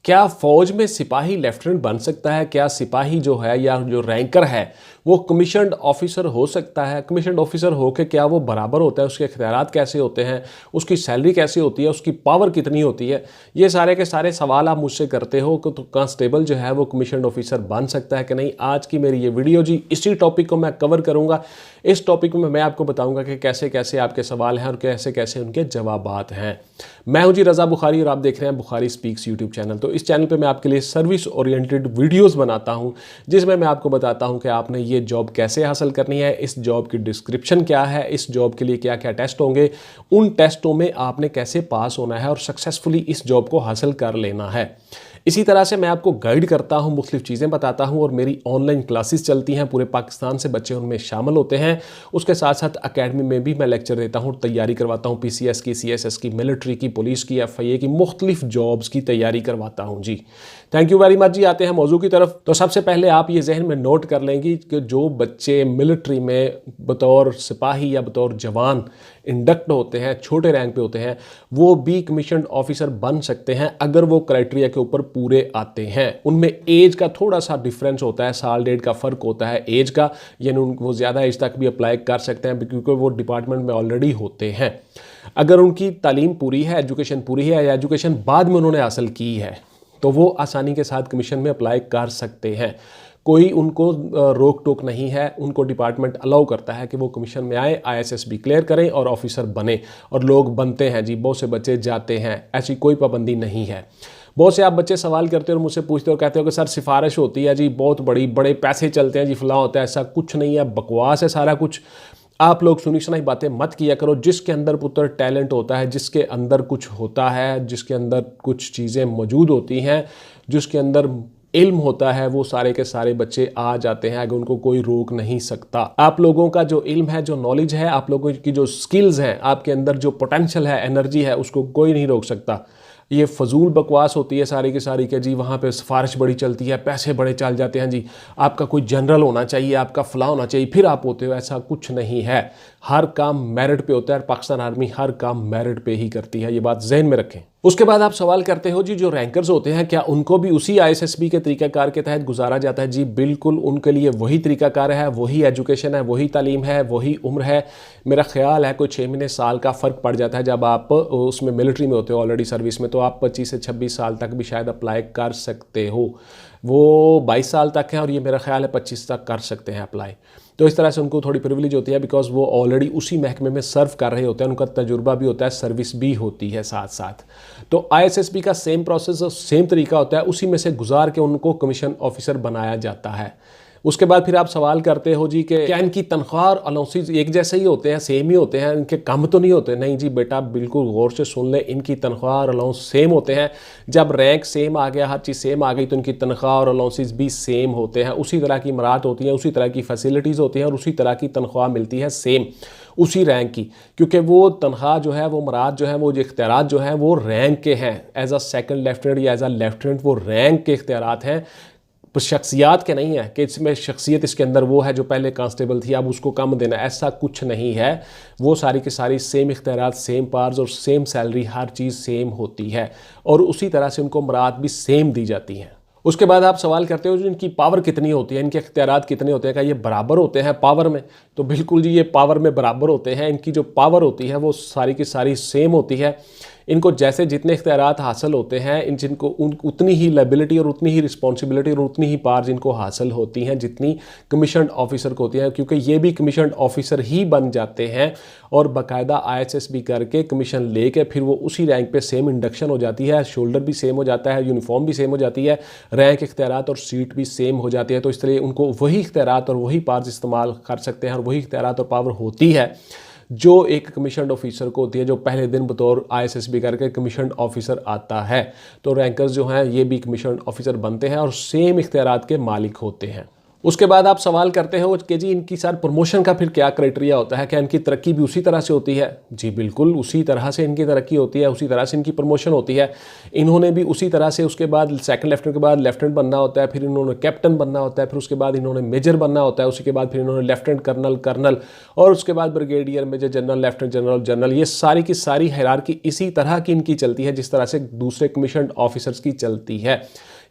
क्या फौज में सिपाही लेफ्टिनेंट बन सकता है? क्या सिपाही जो है या जो रैंकर है वो कमीशन्ड ऑफिसर हो सकता है? कमीशन्ड ऑफिसर होकर क्या वो बराबर होता है? उसके इख्तियारात कैसे होते हैं? उसकी सैलरी कैसे होती है? उसकी पावर कितनी होती है? ये सारे के सारे सवाल आप मुझसे करते हो कि तो कांस्टेबल जो है वो कमीशन्ड ऑफिसर बन सकता है कि नहीं। आज की मेरी ये वीडियो जी इसी टॉपिक को मैं कवर करूँगा। इस टॉपिक में मैं आपको बताऊँगा कि कैसे कैसे आपके सवाल हैं और कैसे कैसे उनके जवाबात हैं। मैं हूं जी रज़ा बुखारी और आप देख रहे हैं बुखारी स्पीक्स यूट्यूब चैनल। तो इस चैनल पे मैं आपके लिए सर्विस ओरिएंटेड वीडियोस बनाता हूं जिसमें मैं आपको बताता हूं कि आपने ये जॉब कैसे हासिल करनी है, इस जॉब की डिस्क्रिप्शन क्या है, इस जॉब के लिए क्या क्या टेस्ट होंगे, उन टेस्टों में आपने कैसे पास होना है और सक्सेसफुली इस जॉब को हासिल कर लेना है। इसी तरह से मैं आपको गाइड करता हूं, मुख्तलिफ चीज़ें बताता हूं और मेरी ऑनलाइन क्लासेस चलती हैं। पूरे पाकिस्तान से बच्चे उनमें शामिल होते हैं। उसके साथ साथ अकेडमी में भी मैं लेक्चर देता हूं, तैयारी करवाता हूं पीसीएस की, सीएसएस की, मिलिट्री की, पुलिस की, एफआईए की, मुख्तलिफ जॉब्स की तैयारी करवाता हूं जी। थैंक यू वेरी मच जी। आते हैं मौजू की तरफ। तो सबसे पहले आप ये जहन में नोट कर लेंगे कि जो बच्चे मिलिट्री में बतौर सिपाही या बतौर जवान इंडक्ट होते हैं, छोटे रैंक पे होते हैं, वो भी कमीशन्ड ऑफिसर बन सकते हैं अगर वो क्राइटेरिया के ऊपर पूरे आते हैं। उनमें एज का थोड़ा सा डिफरेंस होता है, साल डेढ़ का फ़र्क होता है एज का, यानी वो ज़्यादा एज तक भी अप्लाई कर सकते हैं क्योंकि वो डिपार्टमेंट में ऑलरेडी होते हैं। अगर उनकी तालीम पूरी है, एजुकेशन पूरी है या एजुकेशन बाद में उन्होंने हासिल की है, तो वो आसानी के साथ कमीशन में अप्लाई कर सकते हैं। कोई उनको रोक टोक नहीं है। उनको डिपार्टमेंट अलाउ करता है कि वो कमीशन में आए, आईएसएसबी क्लियर करें और ऑफिसर बने, और लोग बनते हैं जी। बहुत से बच्चे जाते हैं, ऐसी कोई पाबंदी नहीं है। बहुत से आप बच्चे सवाल करते हो और मुझसे पूछते हो, कहते हो कि सर सिफारिश होती है जी, बहुत बड़े पैसे चलते हैं जी, फलां होता है। ऐसा कुछ नहीं है, बकवास है सारा कुछ। आप लोग सुनी सुनाई बातें मत किया करो। जिसके अंदर पुत्र टैलेंट होता है, जिसके अंदर कुछ होता है, जिसके अंदर कुछ चीज़ें मौजूद होती हैं, जिसके अंदर इल्म होता है, वो सारे के सारे बच्चे आ जाते हैं। अगर उनको कोई रोक नहीं सकता। आप लोगों का जो इल्म है, जो नॉलेज है, आप लोगों की जो स्किल्स हैं, आपके अंदर जो पोटेंशियल है, एनर्जी है, उसको कोई नहीं रोक सकता। ये फजूल बकवास होती है सारी की सारी के जी, वहाँ पे सिफारिश बड़ी चलती है, पैसे बड़े चल जाते हैं जी, आपका कोई जनरल होना चाहिए, आपका फला होना चाहिए, फिर आप होते हो। ऐसा कुछ नहीं है। हर काम मेरिट पे होता है। पाकिस्तान आर्मी हर काम मेरिट पे ही करती है, ये बात जहन में रखें। उसके बाद आप सवाल करते हो जी, जो रैंकर्स होते हैं क्या उनको भी उसी आईएसएसबी के तरीकाकार के तहत गुजारा जाता है? जी बिल्कुल, उनके लिए वही तरीकाकार है, वही एजुकेशन है, वही तालीम है, वही उम्र है। मेरा ख्याल है कोई 6 महीने साल का फ़र्क पड़ जाता है जब आप उसमें मिलिट्री में होते हो, ऑलरेडी सर्विस में, तो आप 25 से 26 साल तक भी शायद अप्लाई कर सकते हो। वो 22 साल तक है और ये मेरा ख्याल है 25 तक कर सकते हैं अप्लाई। तो इस तरह से उनको थोड़ी प्रिविलेज होती है, बिकॉज वो ऑलरेडी उसी महकमे में सर्व कर रहे होते हैं, उनका तजुर्बा भी होता है, सर्विस भी होती है साथ साथ। तो आईएसएसबी का सेम प्रोसेस और सेम तरीका होता है, उसी में से गुजार के उनको कमीशन ऑफिसर बनाया जाता है। उसके बाद फिर आप सवाल करते हो जी कि क्या इनकी तनख्वाह और अलाउंसेस एक जैसे ही होते हैं, सेम ही होते हैं, इनके कम तो नहीं होते? नहीं जी बेटा, बिल्कुल गौर से सुन ले, इनकी तनख्वाह और अलाउंस सेम होते हैं। जब रैंक सेम आ गया, हर चीज़ सेम आ गई, तो इनकी तनख्वाह और अलाउंसेस भी सेम होते हैं। उसी तरह की मराहत होती हैं, उसी तरह की फैसिलिटीज़ होती हैं और उसी तरह की तनख्वाह मिलती है सेम उसी रैंक की, क्योंकि वो तनख्वाह जो है, वो मराहत जो है, वो जो इख्तियारात जो हैं, वो रैंक के हैं। एज अ सेकंड लेफ्टिनेंट या एज अ लेफ्टिनेंट वो रैंक के इख्तियारात हैं, शख्सियात के नहीं है कि इसमें शख्सियत इसके अंदर वो है जो पहले कांस्टेबल थी, अब उसको कम देना, ऐसा कुछ नहीं है। वो सारी की सारी सेम इख्तियारात, सेम पावर्स और सेम सैलरी, हर चीज़ सेम होती है और उसी तरह से उनको मराद भी सेम दी जाती हैं। उसके बाद आप सवाल करते हो जो इनकी पावर कितनी होती है, इनके इख्तियारात कितने होते हैं, क्या ये बराबर होते हैं पावर में? तो बिल्कुल जी, ये पावर में बराबर होते हैं। इनकी जो पावर होती है वो सारी की सारी सेम होती है। इनको जैसे जितने इख्तियारात हासिल होते हैं, इन जिनको उतनी ही लायबिलिटी और उतनी ही रिस्पॉन्सिबिलिटी और उतनी ही पावर्स इनको हासिल होती हैं जितनी कमीशन्ड ऑफिसर को होती हैं, क्योंकि ये भी कमीशन्ड ऑफिसर ही बन जाते हैं और बाकायदा आईएसएसबी करके कमीशन लेके फिर वो उसी रैंक पे सेम इंडक्शन हो जाती है, शोल्डर भी सेम हो जाता है, यूनिफॉर्म भी सेम हो जाती है, रैंक, इख्तियारात और सीट भी सेम हो जाती है। तो इस तरह उनको वही इख्तियारात और वही पावर्स इस्तेमाल कर सकते हैं और वही इख्तियारात और पावर होती है जो एक कमीशन्ड ऑफिसर को होती है, जो पहले दिन बतौर आईएसएसबी करके कमीशन्ड ऑफिसर आता है। तो रैंकर्स जो हैं ये भी कमीशन्ड ऑफिसर बनते हैं और सेम इख्तियारात के मालिक होते हैं। उसके बाद आप सवाल करते हो कि जी इनकी सर प्रमोशन का फिर क्या क्राइटेरिया होता है, क्या इनकी तरक्की भी उसी तरह से होती है? जी बिल्कुल उसी तरह से इनकी तरक्की होती है, उसी तरह से इनकी प्रमोशन होती है। इन्होंने भी उसी तरह से उसके बाद सेकंड लेफ्टिनेंट के बाद लेफ्टिनेंट बनना होता है, फिर इन्होंने कैप्टन बनना होता है, फिर उसके बाद इन्होंने मेजर बनना होता है, उसी के बाद फिर इन्होंने लेफ्टिनेंट कर्नल, कर्नल और उसके बाद brigadier, major general, lieutenant general, general. ये सारी की सारी हायरार्की इसी तरह की इनकी चलती है जिस तरह से दूसरे कमीशन्ड ऑफिसर्स की चलती है।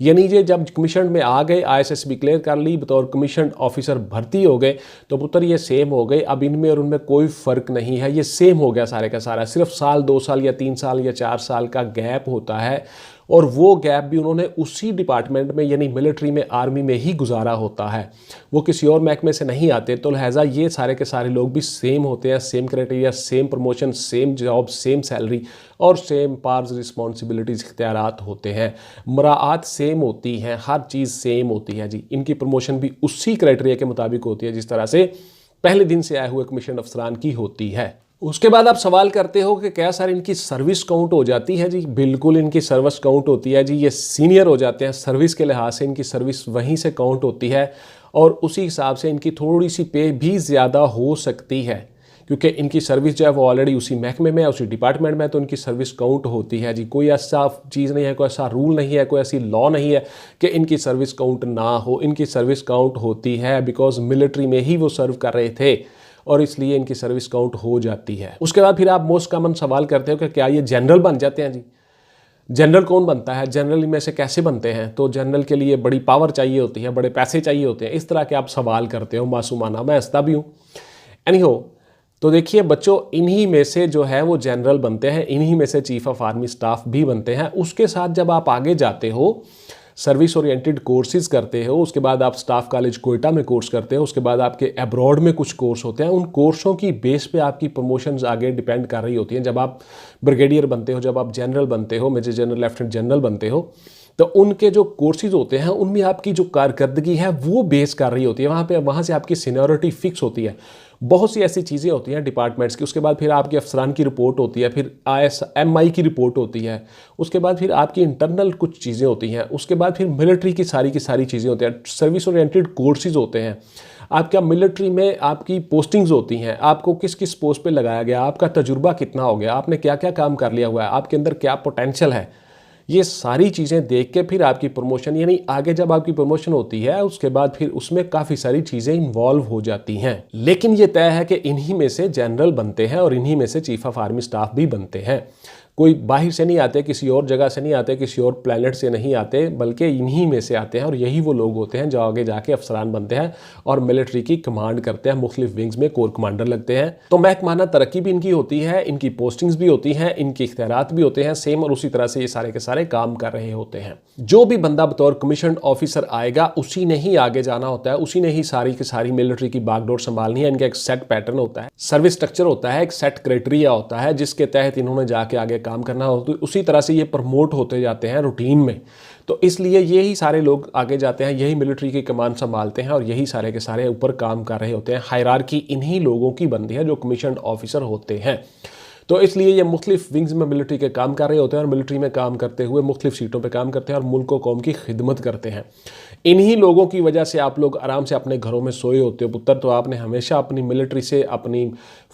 यानी ये जब कमीशन में आ गए, ISSB क्लियर कर ली, बतौर कमीशन ऑफिसर भर्ती हो गए, तो पुत्र ये सेम हो गए। अब इनमें और उनमें कोई फ़र्क नहीं है, ये सेम हो गया सारे का सारा। सिर्फ साल, 2 साल या 3 साल या 4 साल का गैप होता है, और वो गैप भी उन्होंने उसी डिपार्टमेंट में यानी मिलिट्री में, आर्मी में ही गुजारा होता है, वो किसी और महकमे से नहीं आते। तो लिहाजा ये सारे के सारे लोग भी सेम होते हैं, same criteria, same promotion, same job, same salary और सेम पावर्स, रिस्पॉन्सिबिलिटीज़, इख्तियारात होते हैं। मराआत सेम होती हैं, हर चीज़ सेम होती है जी। इनकी प्रमोशन भी उसी क्राइटेरिया के मुताबिक होती है जिस तरह से पहले दिन से आए हुए कमीशन अफसरान की होती है। उसके बाद आप सवाल करते हो कि क्या सर इनकी सर्विस काउंट हो जाती है? जी बिल्कुल इनकी सर्विस काउंट होती है जी। ये सीनियर हो जाते हैं, सर्विस के लिहाज से इनकी सर्विस वहीं से काउंट होती है, और उसी हिसाब से इनकी थोड़ी सी पे भी ज़्यादा हो सकती है, क्योंकि इनकी सर्विस जो है वो ऑलरेडी उसी महकमे में है, उसी डिपार्टमेंट में है, तो इनकी सर्विस काउंट होती है जी। कोई ऐसा चीज़ नहीं है, कोई ऐसा रूल नहीं है, कोई ऐसी लॉ नहीं है कि इनकी सर्विस काउंट ना हो। इनकी सर्विस काउंट होती है, बिकॉज मिलिट्री में ही वो सर्व कर रहे थे, और इसलिए इनकी सर्विस काउंट हो जाती है। उसके बाद फिर आप मोस्ट कॉमन सवाल करते हो कि क्या ये जनरल बन जाते हैं? जी जनरल कौन बनता है, जनरल में से कैसे बनते हैं? तो जनरल के लिए बड़ी पावर चाहिए होती है, बड़े पैसे चाहिए होते हैं, इस तरह के आप सवाल करते हो मासूमाना। मैं हंसता भी हूँ। एनीहो, तो देखिए बच्चों, इन्हीं में से जो है वो जनरल बनते हैं, इन्हीं में से चीफ ऑफ आर्मी स्टाफ भी बनते हैं। उसके साथ जब आप आगे जाते हो, सर्विस ओरिएंटेड कोर्सेज करते हो, उसके बाद आप स्टाफ कॉलेज कोयटा में कोर्स करते हो, उसके बाद आपके अब्रॉड में कुछ कोर्स होते हैं, उन कोर्सों की बेस पे आपकी प्रमोशंस आगे डिपेंड कर रही होती हैं। जब आप ब्रिगेडियर बनते हो, जब आप जनरल बनते हो, मेजर जनरल, लेफ्टिनेंट जनरल बनते हो, तो उनके जो कोर्सेज होते हैं उनमें आपकी जो कारकर्दगी है वो बेस कर रही होती है। वहाँ से आपकी सीनियरिटी फिक्स होती है। बहुत सी ऐसी चीज़ें होती हैं डिपार्टमेंट्स की। उसके बाद फिर आपके अफसरान की रिपोर्ट होती है, फिर ISMI की रिपोर्ट होती है, उसके बाद फिर आपकी इंटरनल कुछ चीज़ें होती हैं, उसके बाद फिर मिलिट्री की सारी चीज़ें होती हैं, सर्विस ओरिएंटेड कोर्सेज होते हैं। आपका मिलिट्री में आपकी पोस्टिंग्स होती हैं, आपको किस किस पोस्ट पे लगाया गया, आपका तजुर्बा कितना हो गया, आपने क्या क्या काम कर लिया हुआ है, आपके अंदर क्या पोटेंशियल है, ये सारी चीज़ें देख के फिर आपकी प्रमोशन, यानी आगे जब आपकी प्रमोशन होती है उसके बाद फिर उसमें काफ़ी सारी चीज़ें इन्वॉल्व हो जाती हैं। लेकिन ये तय है कि इन्हीं में से जनरल बनते हैं और इन्हीं में से चीफ ऑफ आर्मी स्टाफ भी बनते हैं। कोई बाहर से नहीं आते, किसी और जगह से नहीं आते, किसी और प्लैनेट से नहीं आते, बल्कि इन्हीं में से आते हैं, और यही वो लोग होते हैं जो आगे जाके अफसरान बनते हैं और मिलिट्री की कमांड करते हैं, मुख्तलिफ विंग्स में कोर कमांडर लगते हैं। तो महकमाना तरक्की भी इनकी होती है, इनकी पोस्टिंग्स भी होती हैं, इनके इख्तियारात भी होते हैं सेम, और उसी तरह से ये सारे के सारे काम कर रहे होते हैं। जो भी बंदा बतौर कमीशन्ड ऑफिसर आएगा उसी ने ही आगे जाना होता है, उसी ने ही सारी की सारी मिलिट्री की बागडोर संभालनी है। इनका एक सेट पैटर्न होता है, सर्विस स्ट्रक्चर होता है, एक सेट क्राइटेरिया होता है जिसके तहत इन्होंने जाके आगे काम करना हो, तो उसी तरह से ये प्रमोट होते जाते हैं रूटीन में। तो इसलिए यही सारे लोग आगे जाते हैं, यही मिलिट्री की कमान संभालते हैं, और यही सारे के सारे ऊपर काम कर रहे होते हैं। हायरार्की इन्हीं लोगों की बनती है जो कमीशन्ड ऑफिसर होते हैं। तो इसलिए ये मुख्तलिफ विंग्स में मिलिट्री के काम कर रहे होते हैं, और मिलिट्री में काम करते हुए मुख्तलिफ सीटों पे काम करते हैं और मुल्क व कौम की खिदमत करते हैं। इन्हीं लोगों की वजह से आप लोग आराम से अपने घरों में सोए होते हो पुत्र। तो आपने हमेशा अपनी मिलिट्री से, अपनी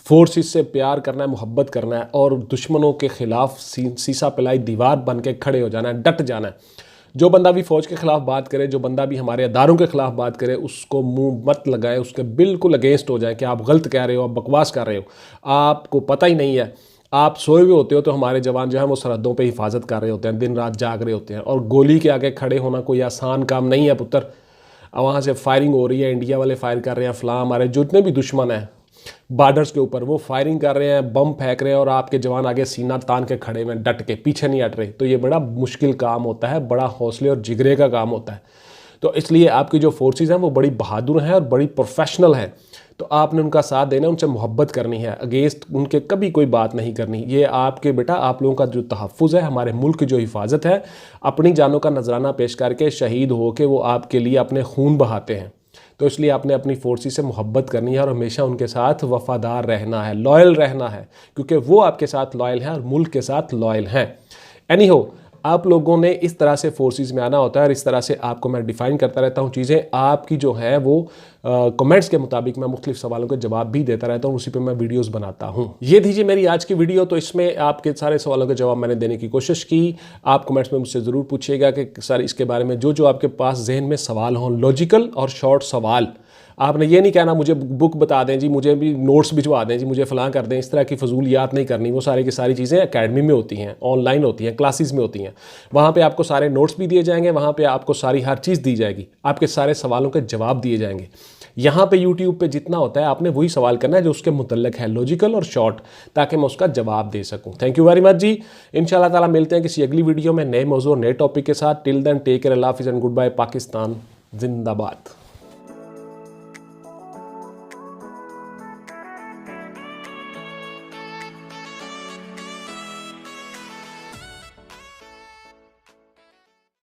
फोर्सेस से प्यार करना है, मोहब्बत करना है, और दुश्मनों के खिलाफ सीसा पिलाई दीवार बन के खड़े हो जाना है, डट जाना है। जो बंदा भी फ़ौज के ख़िलाफ़ बात करे, जो बंदा भी हमारे अदारों के ख़िलाफ़ बात करे, उसको मुंह मत लगाए, उसके बिल्कुल अगेंस्ट हो जाए कि आप गलत कह रहे हो, आप बकवास कर रहे हो, आपको पता ही नहीं है। आप सोए हुए होते हो तो हमारे जवान जो है वो सरहदों पे हिफाजत कर रहे होते हैं, दिन रात जाग रहे होते हैं, और गोली के आगे खड़े होना कोई आसान काम नहीं है पुत्र। वहाँ से फायरिंग हो रही है, इंडिया वाले फायर कर रहे हैं, फलां हमारे जितने भी दुश्मन हैं बॉर्डर्स के ऊपर वो फायरिंग कर रहे हैं, बम फेंक रहे हैं, और आपके जवान आगे सीना तान के खड़े में डट के पीछे नहीं हट रहे। तो ये बड़ा मुश्किल काम होता है, बड़ा हौसले और जिगरे का काम होता है। तो इसलिए आपकी जो फोर्सेस हैं वो बड़ी बहादुर हैं और बड़ी प्रोफेशनल हैं। तो आपने उनका साथ देना, उनसे मोहब्बत करनी है, अगेंस्ट उनके कभी कोई बात नहीं करनी। ये आपके बेटा, आप लोगों का जो तहफ़्फ़ुज़ है, हमारे मुल्क की जो हिफाजत है, अपनी जानों का नजराना पेश करके शहीद हो के वो आपके लिए अपने खून बहाते हैं। तो इसलिए आपने अपनी फोर्सेस से मोहब्बत करनी है और हमेशा उनके साथ वफ़ादार रहना है, लॉयल रहना है, क्योंकि वो आपके साथ लॉयल हैं और मुल्क के साथ लॉयल हैं। एनीहो, आप लोगों ने इस तरह से फोर्सेस में आना होता है और इस तरह से आपको मैं डिफाइन करता रहता हूँ चीज़ें। आपकी जो है वो कमेंट्स के मुताबिक मैं मुख्तलिफ सवालों के जवाब भी देता रहता हूँ, उसी पे मैं वीडियोस बनाता हूँ। ये दीजिए मेरी आज की वीडियो। तो इसमें आपके सारे सवालों के जवाब मैंने देने की कोशिश की। आप कमेंट्स में मुझसे ज़रूर पूछिएगा कि सर इसके बारे में जो आपके पास जहन में सवाल हों, लॉजिकल और शॉर्ट सवाल। आपने ये नहीं कहना मुझे बुक बता दें जी, मुझे भी नोट्स भिजवा दें जी, मुझे फ़लाँ कर दें। इस तरह की फजूलियात नहीं करनी। वो सारी की सारी चीज़ें एकेडमी में होती हैं, ऑनलाइन होती हैं, क्लासेस में होती हैं। वहाँ पे आपको सारे नोट्स भी दिए जाएंगे, वहाँ पे आपको सारी हर चीज़ दी जाएगी, आपके सारे सवालों के जवाब दिए जाएंगे। यहाँ पे यूट्यूब पे जितना होता है आपने वही सवाल करना है जो उसके मुतल्लिक है, लॉजिकल और शॉर्ट, ताकि मैं उसका जवाब दे सकूँ। थैंक यू वेरी मच जी। इंशाल्लाह ताला मिलते हैं किसी अगली वीडियो में नए मौजूद नए टॉपिक के साथ। टिल देन टेक केयर, अल्लाह हाफिज़ एंड गुड बाय। पाकिस्तान जिंदाबाद।